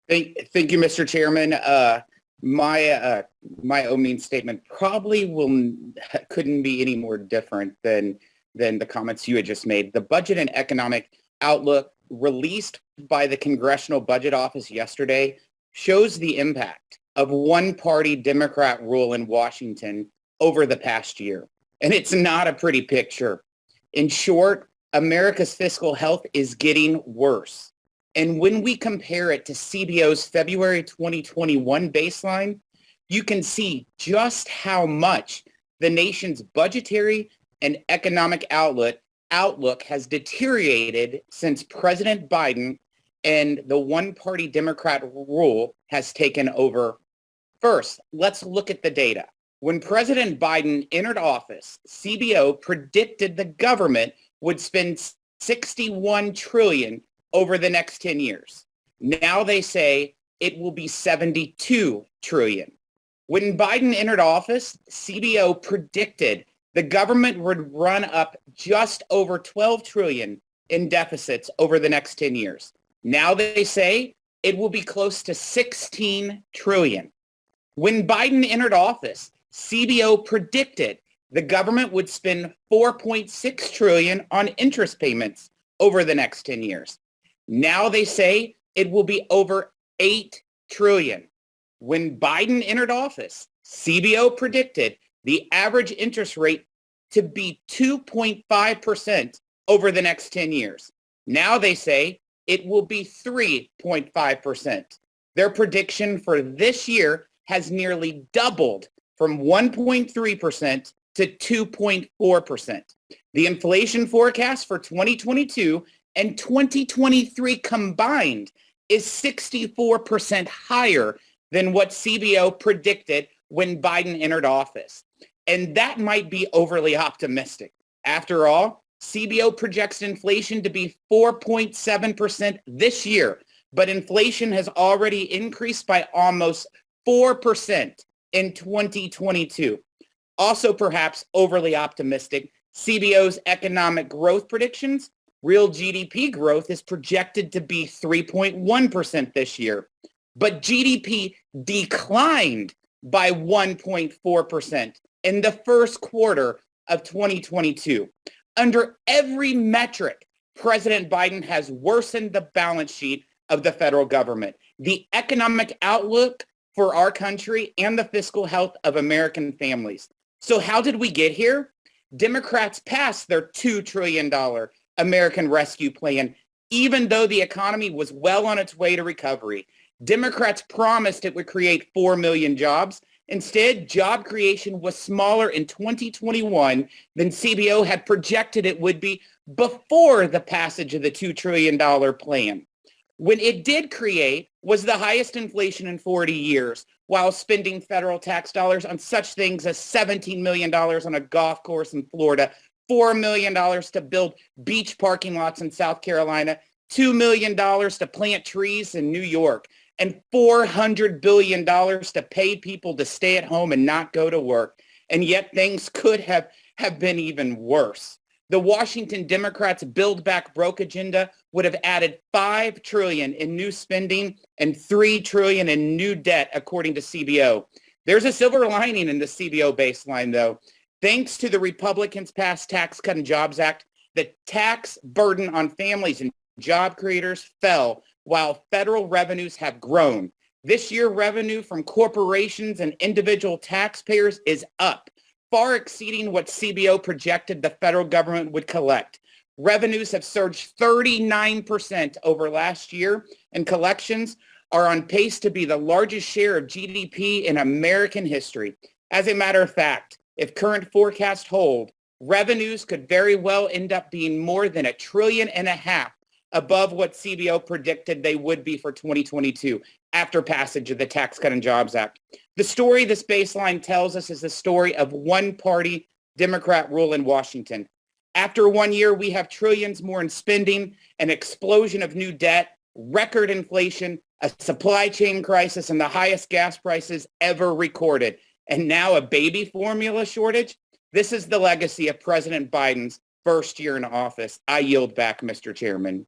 Thank you, Mr. Chairman. My opening statement probably couldn't be any more different than the comments you had just made. The budget and economic outlook released by the Congressional Budget Office yesterday shows the impact of one-party Democrat rule in Washington over the past year. And it's not a pretty picture. In short, America's fiscal health is getting worse. And when we compare it to CBO's February 2021 baseline, you can see just how much the nation's budgetary and economic outlook has deteriorated since President Biden and the one-party Democrat rule has taken over. First, let's look at the data. When President Biden entered office, CBO predicted the government would spend $61 trillion over the next 10 years. Now they say it will be $72 trillion. When Biden entered office, CBO predicted the government would run up just over $12 trillion in deficits over the next 10 years. Now they say it will be close to $16 trillion. When Biden entered office, CBO predicted the government would spend $4.6 trillion on interest payments over the next 10 years. Now they say it will be over $8 trillion. When Biden entered office, CBO predicted the average interest rate to be 2.5% over the next 10 years. Now they say it will be 3.5%. Their prediction for this year has nearly doubled from 1.3% to 2.4%. The inflation forecast for 2022 and 2023 combined is 64% higher than what CBO predicted when Biden entered office. And that might be overly optimistic. After all, CBO projects inflation to be 4.7% this year, but inflation has already increased by almost 4% in 2022. Also perhaps overly optimistic, CBO's economic growth predictions, real GDP growth is projected to be 3.1% this year, but GDP declined by 1.4% in the first quarter of 2022. Under every metric, President Biden has worsened the balance sheet of the federal government, the economic outlook for our country, and the fiscal health of American families. So how did we get here? Democrats passed their $2 trillion American Rescue Plan, even though the economy was well on its way to recovery. Democrats promised it would create 4 million jobs. Instead, job creation was smaller in 2021 than CBO had projected it would be before the passage of the $2 trillion plan. When it did create was the highest inflation in 40 years, while spending federal tax dollars on such things as $17 million on a golf course in Florida, $4 million to build beach parking lots in South Carolina, $2 million to plant trees in New York, and $400 billion to pay people to stay at home and not go to work. And yet things could have been even worse. The Washington Democrats' Build Back Broke agenda would have added $5 trillion in new spending and $3 trillion in new debt, according to CBO. There's a silver lining in the CBO baseline, though. Thanks to the Republicans' passed Tax Cut and Jobs Act, the tax burden on families and job creators fell while federal revenues have grown. This year, revenue from corporations and individual taxpayers is up, far exceeding what CBO projected the federal government would collect. Revenues have surged 39% over last year, and collections are on pace to be the largest share of GDP in American history. As a matter of fact, if current forecasts hold, revenues could very well end up being more than $1.5 trillion above what CBO predicted they would be for 2022 after passage of the Tax Cut and Jobs Act. The story this baseline tells us is the story of one-party Democrat rule in Washington. After 1 year, we have trillions more in spending, an explosion of new debt, record inflation, a supply chain crisis, and the highest gas prices ever recorded. And now a baby formula shortage? This is the legacy of President Biden's first year in office. I yield back, Mr. Chairman.